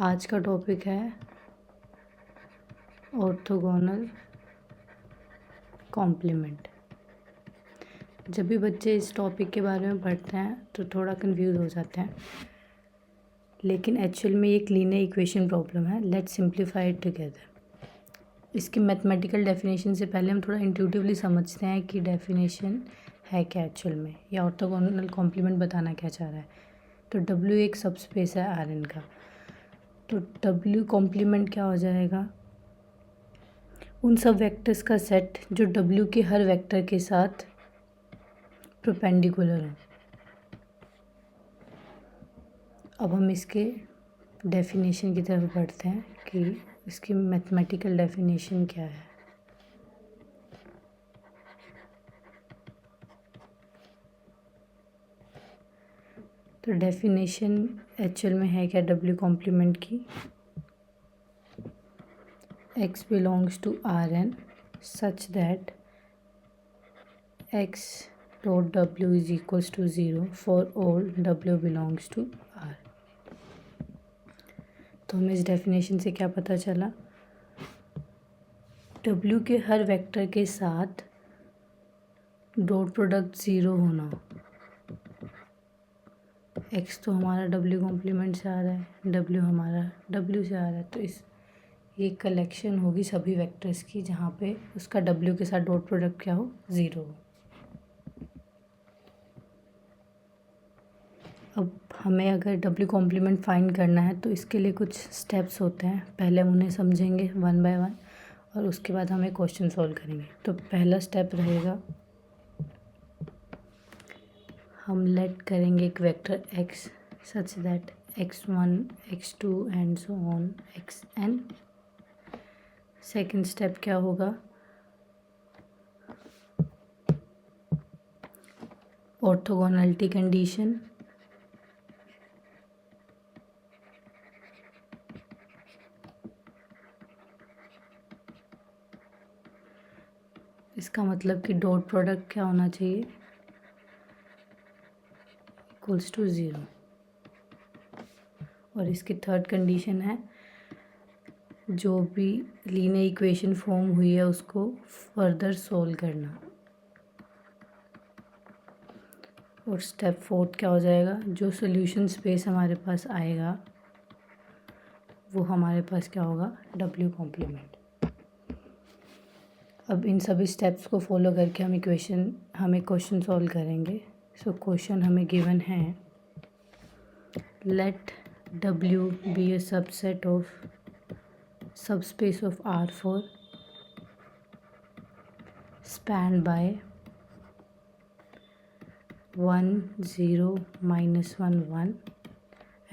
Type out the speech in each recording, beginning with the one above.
आज का टॉपिक है ऑर्थोगोनल कॉम्प्लीमेंट। जब भी बच्चे इस टॉपिक के बारे में पढ़ते हैं तो थोड़ा कंफ्यूज हो जाते हैं, लेकिन एक्चुअल में ये एक लीनियर इक्वेशन प्रॉब्लम है। Let's simplify it together. इसकी मैथमेटिकल डेफिनेशन से पहले हम थोड़ा इंट्यूटिवली समझते हैं कि डेफिनेशन है क्या एक्चुअल में, या ऑर्थोगोनल कॉम्प्लीमेंट बताना क्या चाह रहा है। तो W एक सबस्पेस है Rn का, तो W कॉम्प्लीमेंट क्या हो जाएगा, उन सब वेक्टर्स का सेट जो W के हर वेक्टर के साथ परपेंडिकुलर हो। अब हम इसके डेफिनेशन की तरफ बढ़ते हैं कि इसकी मैथमेटिकल डेफिनेशन क्या है। तो डेफिनेशन एक्चुअल में है क्या W कॉम्प्लीमेंट की, X belongs to Rn such that X dot W is equals to 0 for all W belongs to R। तो हमें इस डेफिनेशन से क्या पता चला, W के हर वेक्टर के साथ डॉट प्रोडक्ट 0 होना। X तो हमारा W कॉम्प्लीमेंट से आ रहा है, W हमारा W से आ रहा है, तो ये कलेक्शन होगी सभी वेक्टर्स की जहाँ पे उसका W के साथ डॉट प्रोडक्ट क्या हो, 0 हो। अब हमें अगर W कॉम्प्लीमेंट फाइंड करना है तो इसके लिए कुछ स्टेप्स होते हैं, पहले हम उन्हें समझेंगे वन बाय वन और उसके बाद हमें क्वेश्चन सॉल्व करेंगे। तो पहला स्टेप रहेगा, हम लेट करेंगे एक vector x such that x1 x2 and so on xn। Second step क्या होगा, ऑर्थोगोनैलिटी कंडीशन। इसका मतलब कि डॉट प्रोडक्ट क्या होना चाहिए, इक्वल्स टू 0। और इसकी थर्ड कंडीशन है, जो भी लीनियर इक्वेशन फॉर्म हुई है उसको फर्दर सोल्व करना। और स्टेप फोर्थ क्या हो जाएगा, जो सॉल्यूशन स्पेस हमारे पास आएगा वो हमारे पास क्या होगा, W कॉम्प्लीमेंट। अब इन सभी स्टेप्स को फॉलो करके हमें क्वेश्चन सॉल्व करेंगे। सो क्वेश्चन हमें गिवन है, let W be a subset of subspace of R4 spanned by 1 0 -1 1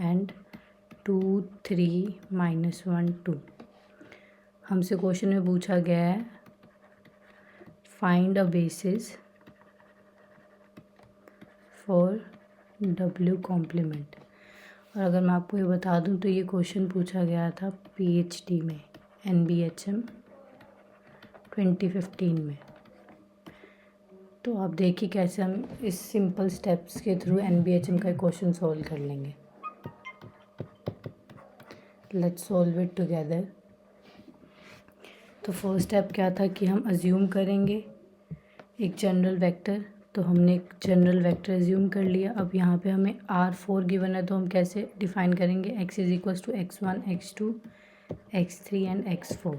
and 2 3 -1 2। हमसे क्वेश्चन में पूछा गया है find a basis for W complement. और अगर मैं आपको ये बता दूं तो ये क्वेश्चन पूछा गया था PhD में, NBHM 2015 में। तो आप देखिए कैसे हम इस सिंपल स्टेप्स के थ्रू NBHM का क्वेश्चन सॉल्व कर लेंगे। Let's solve it together. तो फर्स्ट स्टेप क्या था कि हम अज्यूम करेंगे एक जनरल वेक्टर। तो हमने एक जनरल वेक्टर अज्यूम कर लिया। अब यहाँ पे हमें R4 गिवन है, तो हम कैसे डिफाइन करेंगे, x is equals to x1 x2 x3 and x4।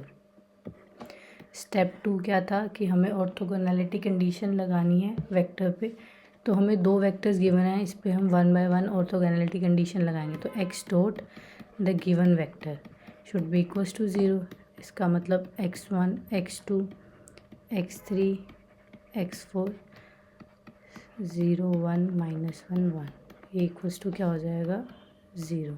Step 2 क्या था कि हमें ऑर्थोगोनैलिटी कंडीशन लगानी है वेक्टर पे। तो हमें दो वेक्टर्स गिवन हैं, इस पे हम one by one orthogonality condition लगाएंगे। तो x dot the given vector should be equals to 0। इसका मतलब x1 x2 x3 x4 0 1 -1 1, ये इक्वल्स टू क्या हो जाएगा, 0।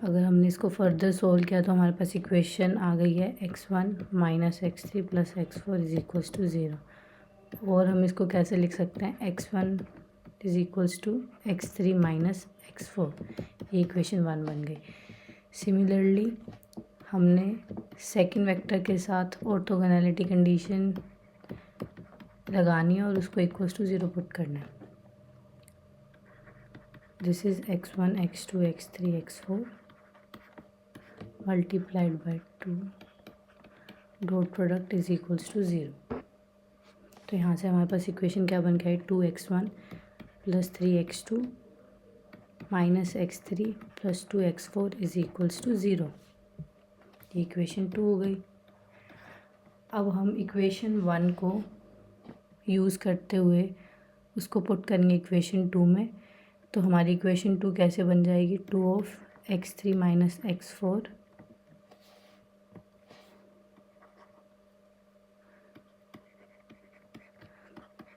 अगर हमने इसको फर्दर सोल्व किया तो हमारे पास इक्वेशन आ गई है x1 -x3 + x4 is equals to 0। और हम इसको कैसे लिख सकते हैं, x1 is equals to x3 - x4, ये इक्वेशन 1 बन गई। सिमिलरली हमने सेकंड वेक्टर के साथ ऑर्थोगोनैलिटी कंडीशन लगानी है और उसको इक्वल्स टू 0 पुट करना है। This is x1 x2 x3 x4 multiplied by 2 dot product is equals to 0। तो यहाँ से हमारे पास इक्वेशन क्या बन गया है, 2x1 plus 3x2 minus x3 plus 2x4 is equals to 0। ये इक्वेशन 2 हो गई। अब हम इक्वेशन 1 को यूज़ करते हुए उसको पुट करेंगे इक्वेशन 2 में। तो हमारी इक्वेशन 2 कैसे बन जाएगी, 2 of x3 minus x4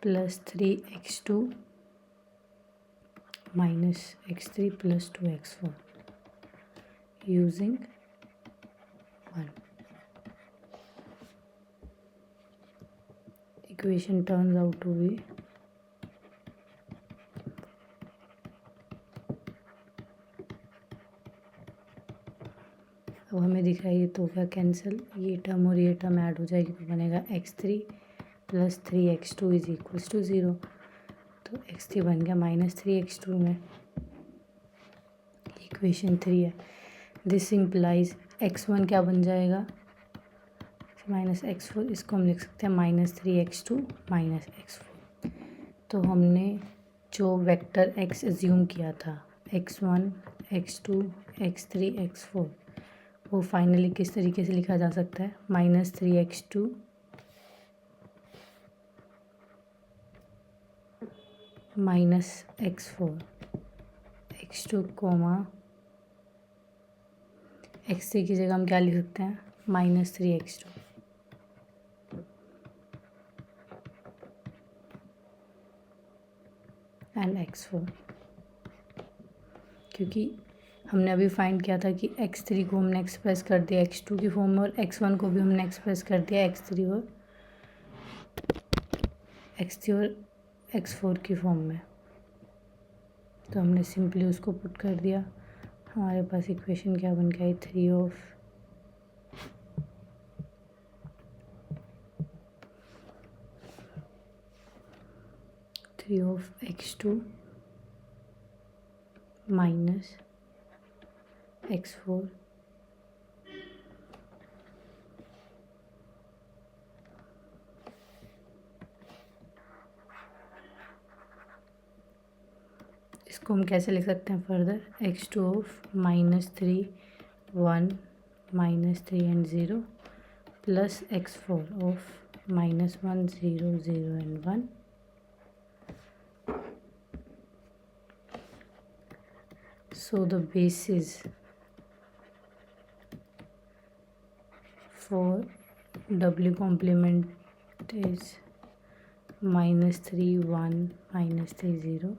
plus 3x2 minus x3 plus 2x4 using 1। Equation turns out to be अब हमें दिख रहा है ये तो क्या कैंसिल, ये टर्म और ये टर्म ऐड हो जाएगी तो बनेगा x3 plus 3x2 is equals to 0। तो x3 बन गया माइनस 3x2 में, इक्वेशन 3 है। दिस इम्प्लाइज x1 क्या बन जाएगा, माइनस x4, इसको हम लिख सकते हैं माइनस 3x2 माइनस x4। तो हमने जो वेक्टर x एज्यूम किया था x1 x2 x3 x4 वो फाइनली किस तरीके से लिखा जा सकता है, minus 3x2 minus x4 x2 coma x3 की जगह हम क्या लिख सकते हैं, माइनस 3x2 एंड x4। क्योंकि हमने अभी फाइंड किया था कि x3 को हमने एक्सप्रेस कर दिया x2 की फॉर्म में और x1 को भी हमने एक्सप्रेस कर दिया x3 और x4 की फॉर्म में। तो हमने सिंपली उसको पुट कर दिया, हमारे पास इक्वेशन क्या बन गई, 3 ऑफ x2 माइनस x4 इसको हम कैसे लिख सकते हैं further, x2 of minus 3 1 minus 3 and 0 plus x4 of minus 1 0 0 and 1 so the basis for w complement is minus 3 1 minus 3 0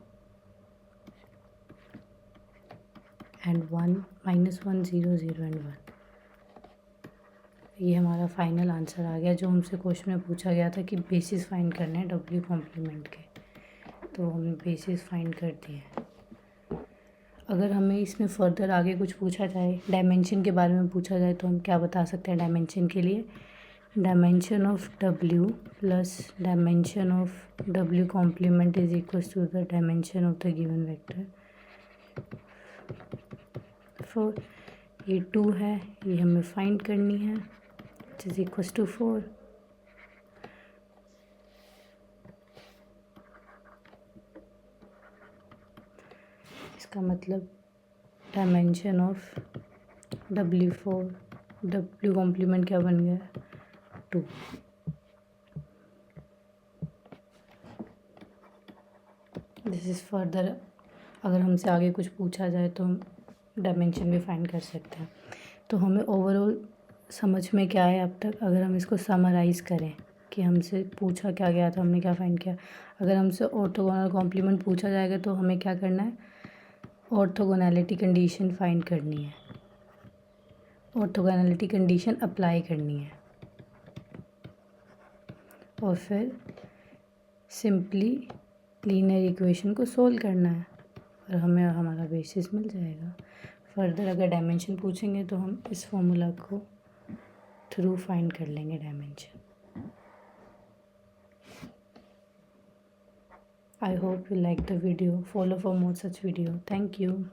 and 1 minus 1 0 0 and 1। ये हमारा फाइनल आंसर आ गया जो हमसे क्वेश्चन में पूछा गया था कि बेसिस फाइंड करने हैं w कॉम्प्लीमेंट के, तो हमने बेसिस फाइंड कर दिए। अगर हमें इसमें फर्दर आगे कुछ पूछा जाए, डायमेंशन के बारे में पूछा जाए, तो हम क्या बता सकते हैं डायमेंशन के लिए, dimension of w plus dimension of w complement is equal to the dimension of the given vector. Four, ये 2 है, ये हमें फाइंड करनी है, इट इज इक्वल टू 4। इसका मतलब डायमेंशन ऑफ w कॉम्प्लीमेंट क्या बन गया, 2। दिस इज़ फर्दर, अगर हमसे आगे कुछ पूछा जाए तो हम डायमेंशन भी फाइंड कर सकते हैं। तो हमें ओवरऑल समझ में क्या है अब तक, अगर हम इसको समराइज़ करें कि हमसे पूछा क्या गया था, हमने क्या फाइंड किया। अगर हमसे ऑर्थोगोनल कॉम्प्लीमेंट पूछा जाएगा तो हमें क्या करना है, ऑर्थोगोनैलिटी कंडीशन फाइंड करनी है, ऑर्थोगोनैलिटी कंडीशन अप्लाई करनी है और फिर सिंपली लीनियर इक्वेशन को सोल्व करना है और हमें हमारा बेसिस मिल जाएगा। फर्दर अगर डायमेंशन पूछेंगे तो हम इस फॉर्मूला को थ्रू फाइंड कर लेंगे dimension. I hope you like the video. Follow for more such video. Thank you.